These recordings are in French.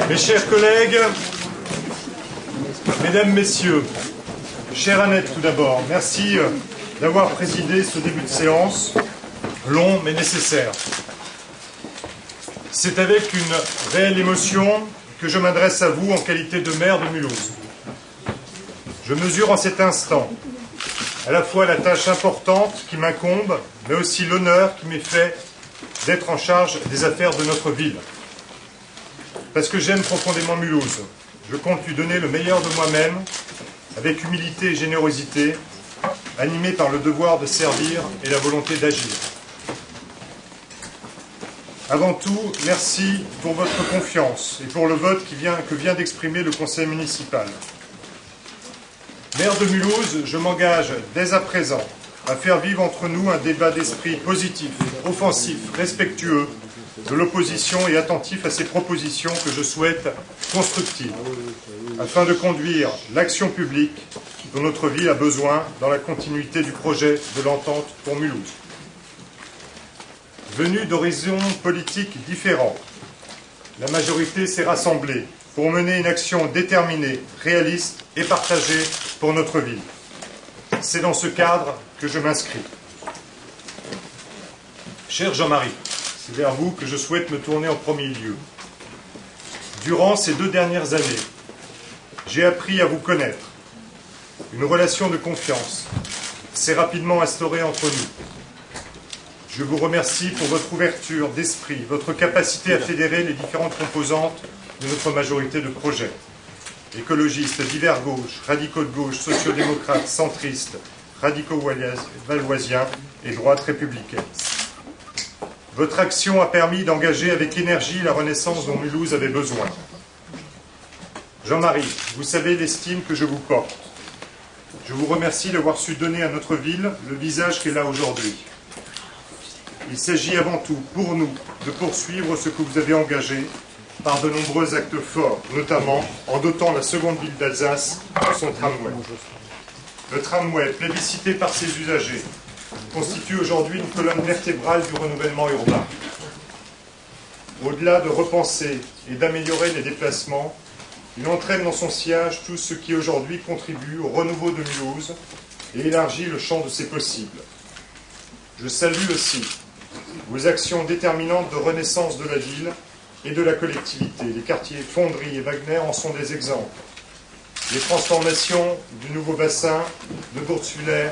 Mes chers collègues, mesdames, messieurs, chère Annette tout d'abord, merci d'avoir présidé ce début de séance, long mais nécessaire. C'est avec une réelle émotion que je m'adresse à vous en qualité de maire de Mulhouse. Je mesure en cet instant à la fois la tâche importante qui m'incombe, mais aussi l'honneur qui m'est fait d'être en charge des affaires de notre ville. Parce que j'aime profondément Mulhouse, je compte lui donner le meilleur de moi-même, avec humilité et générosité, animé par le devoir de servir et la volonté d'agir. Avant tout, merci pour votre confiance et pour le vote que vient d'exprimer le conseil municipal. Maire de Mulhouse, je m'engage dès à présent à faire vivre entre nous un débat d'esprit positif, offensif, respectueux de l'opposition et attentif à ces propositions que je souhaite constructives, afin de conduire l'action publique dont notre ville a besoin dans la continuité du projet de l'entente pour Mulhouse. Venus d'horizons politiques différents, la majorité s'est rassemblée pour mener une action déterminée, réaliste et partagée pour notre ville. C'est dans ce cadre que je m'inscris. Cher Jean-Marie, c'est vers vous que je souhaite me tourner en premier lieu. Durant ces 2 dernières années, j'ai appris à vous connaître. Une relation de confiance s'est rapidement instaurée entre nous. Je vous remercie pour votre ouverture d'esprit, votre capacité à fédérer les différentes composantes de notre majorité de projets. Écologistes, divers gauches, radicaux de gauche, sociodémocrates, centristes, radicaux valoisiens et droite républicaine. Votre action a permis d'engager avec énergie la renaissance dont Mulhouse avait besoin. Jean-Marie, vous savez l'estime que je vous porte. Je vous remercie d'avoir su donner à notre ville le visage qu'elle a aujourd'hui. Il s'agit avant tout, pour nous, de poursuivre ce que vous avez engagé par de nombreux actes forts, notamment en dotant la seconde ville d'Alsace de son tramway. Le tramway, plébiscité par ses usagers, constitue aujourd'hui une colonne vertébrale du renouvellement urbain. Au-delà de repenser et d'améliorer les déplacements, il entraîne dans son sillage tout ce qui aujourd'hui contribue au renouveau de Mulhouse et élargit le champ de ses possibles. Je salue aussi vos actions déterminantes de renaissance de la ville et de la collectivité. Les quartiers Fonderie et Wagner en sont des exemples. Les transformations du nouveau bassin de Bourg-Suller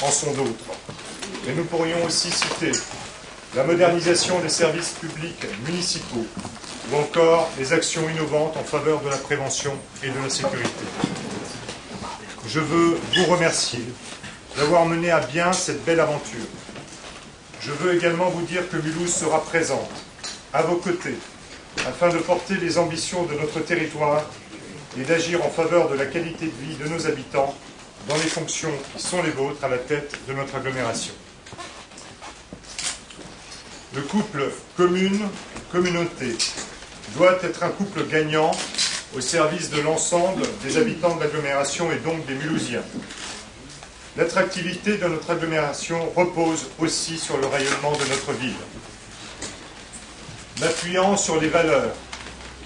en sont d'autres. Et nous pourrions aussi citer la modernisation des services publics municipaux ou encore les actions innovantes en faveur de la prévention et de la sécurité. Je veux vous remercier d'avoir mené à bien cette belle aventure. Je veux également vous dire que Mulhouse sera présente, à vos côtés, afin de porter les ambitions de notre territoire et d'agir en faveur de la qualité de vie de nos habitants dans les fonctions qui sont les vôtres à la tête de notre agglomération. Le couple commune-communauté doit être un couple gagnant au service de l'ensemble des habitants de l'agglomération et donc des Mulhousiens. L'attractivité de notre agglomération repose aussi sur le rayonnement de notre ville. M'appuyant sur les valeurs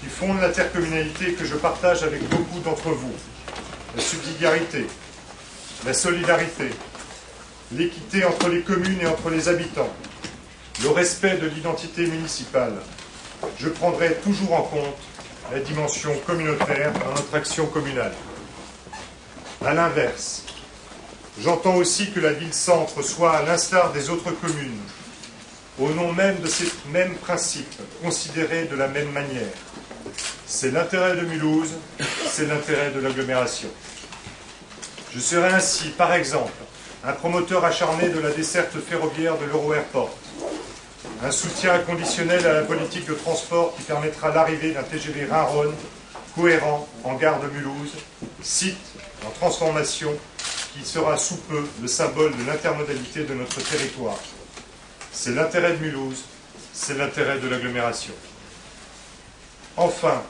qui fondent l'intercommunalité que je partage avec beaucoup d'entre vous, la subsidiarité, la solidarité, l'équité entre les communes et entre les habitants, le respect de l'identité municipale, je prendrai toujours en compte la dimension communautaire dans notre action communale. À l'inverse, j'entends aussi que la ville-centre soit, à l'instar des autres communes, au nom même de ces mêmes principes, considérée de la même manière. C'est l'intérêt de Mulhouse, c'est l'intérêt de l'agglomération. Je serai ainsi, par exemple, un promoteur acharné de la desserte ferroviaire de l'Euro-Airport, un soutien inconditionnel à la politique de transport qui permettra l'arrivée d'un TGV Rhin-Rhône cohérent en gare de Mulhouse, site en transformation qui sera sous peu le symbole de l'intermodalité de notre territoire. C'est l'intérêt de Mulhouse, c'est l'intérêt de l'agglomération. Enfin,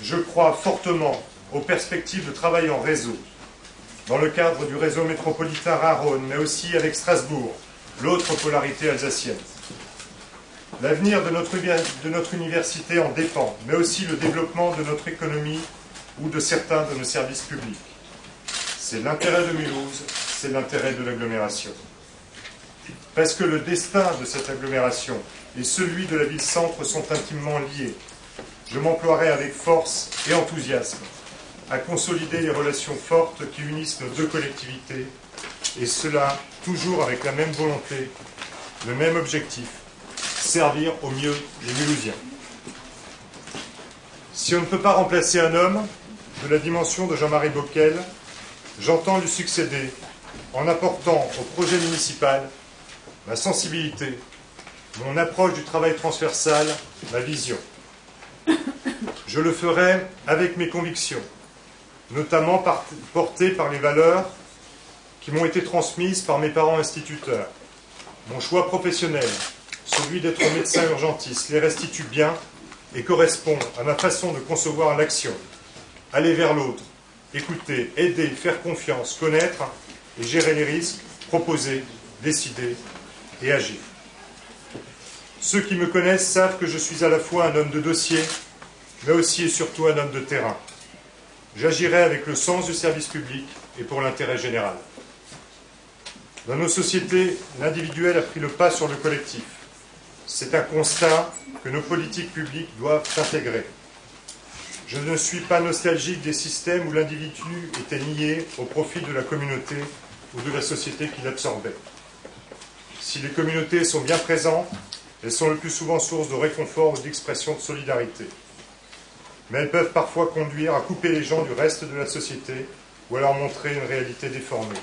je crois fortement aux perspectives de travail en réseau, dans le cadre du réseau métropolitain Rhin-Rhône, mais aussi avec Strasbourg, l'autre polarité alsacienne. L'avenir de notre université en dépend, mais aussi le développement de notre économie ou de certains de nos services publics. C'est l'intérêt de Mulhouse, c'est l'intérêt de l'agglomération. Parce que le destin de cette agglomération et celui de la ville-centre sont intimement liés, je m'emploierai avec force et enthousiasme à consolider les relations fortes qui unissent nos deux collectivités, et cela toujours avec la même volonté, le même objectif, servir au mieux les Mulhousiens. Si on ne peut pas remplacer un homme de la dimension de Jean-Marie Bockel, j'entends lui succéder en apportant au projet municipal ma sensibilité, mon approche du travail transversal, ma vision. Je le ferai avec mes convictions, notamment portées par les valeurs qui m'ont été transmises par mes parents instituteurs. Mon choix professionnel, celui d'être médecin urgentiste, les restitue bien et correspond à ma façon de concevoir l'action. Aller vers l'autre, écouter, aider, faire confiance, connaître et gérer les risques, proposer, décider et agir. Ceux qui me connaissent savent que je suis à la fois un homme de dossier, mais aussi et surtout un homme de terrain. J'agirai avec le sens du service public et pour l'intérêt général. Dans nos sociétés, l'individuel a pris le pas sur le collectif. C'est un constat que nos politiques publiques doivent intégrer. Je ne suis pas nostalgique des systèmes où l'individu était nié au profit de la communauté ou de la société qui l'absorbait. Si les communautés sont bien présentes, elles sont le plus souvent source de réconfort ou d'expression de solidarité. Mais elles peuvent parfois conduire à couper les gens du reste de la société ou à leur montrer une réalité déformée.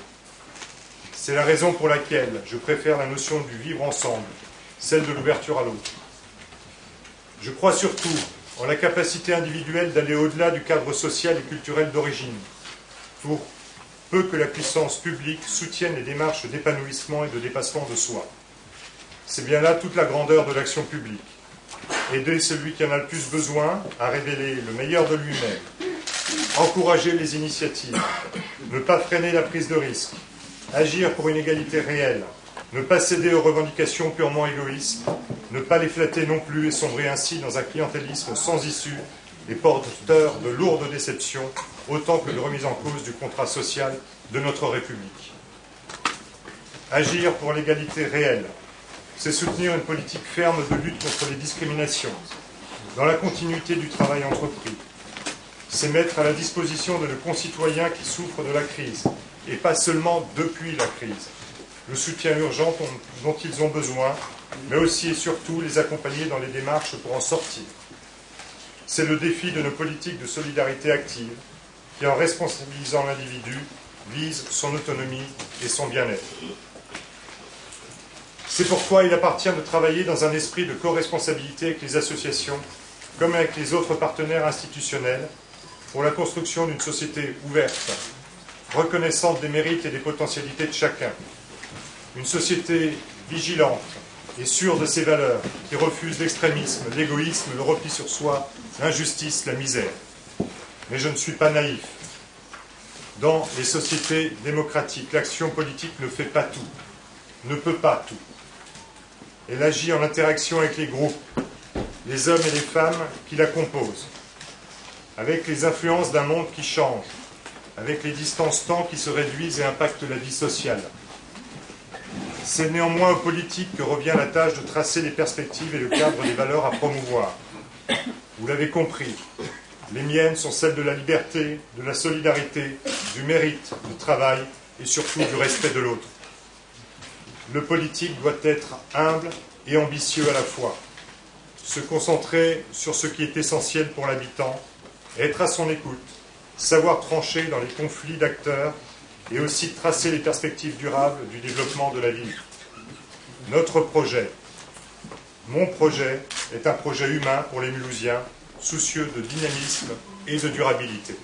C'est la raison pour laquelle je préfère la notion du vivre ensemble, celle de l'ouverture à l'autre. Je crois surtout en la capacité individuelle d'aller au-delà du cadre social et culturel d'origine, pour peu que la puissance publique soutienne les démarches d'épanouissement et de dépassement de soi. C'est bien là toute la grandeur de l'action publique. Aider celui qui en a le plus besoin à révéler le meilleur de lui-même, encourager les initiatives, ne pas freiner la prise de risque, agir pour une égalité réelle, ne pas céder aux revendications purement égoïstes, ne pas les flatter non plus et sombrer ainsi dans un clientélisme sans issue et porteur de lourdes déceptions, autant que de remise en cause du contrat social de notre République. Agir pour l'égalité réelle, c'est soutenir une politique ferme de lutte contre les discriminations, dans la continuité du travail entrepris. C'est mettre à la disposition de nos concitoyens qui souffrent de la crise, et pas seulement depuis la crise, le soutien urgent dont ils ont besoin, mais aussi et surtout les accompagner dans les démarches pour en sortir. C'est le défi de nos politiques de solidarité active, qui, en responsabilisant l'individu, vise son autonomie et son bien-être. C'est pourquoi il appartient de travailler dans un esprit de co-responsabilité avec les associations, comme avec les autres partenaires institutionnels, pour la construction d'une société ouverte, reconnaissante des mérites et des potentialités de chacun. Une société vigilante et sûre de ses valeurs, qui refuse l'extrémisme, l'égoïsme, le repli sur soi, l'injustice, la misère. Mais je ne suis pas naïf. Dans les sociétés démocratiques, l'action politique ne fait pas tout, ne peut pas tout. Elle agit en interaction avec les groupes, les hommes et les femmes qui la composent, avec les influences d'un monde qui change, avec les distances-temps qui se réduisent et impactent la vie sociale. C'est néanmoins aux politiques que revient la tâche de tracer les perspectives et le cadre des valeurs à promouvoir. Vous l'avez compris, les miennes sont celles de la liberté, de la solidarité, du mérite, du travail et surtout du respect de l'autre. Le politique doit être humble et ambitieux à la fois, se concentrer sur ce qui est essentiel pour l'habitant, être à son écoute, savoir trancher dans les conflits d'acteurs et aussi tracer les perspectives durables du développement de la ville. Notre projet, mon projet, est un projet humain pour les Mulhousiens, soucieux de dynamisme et de durabilité.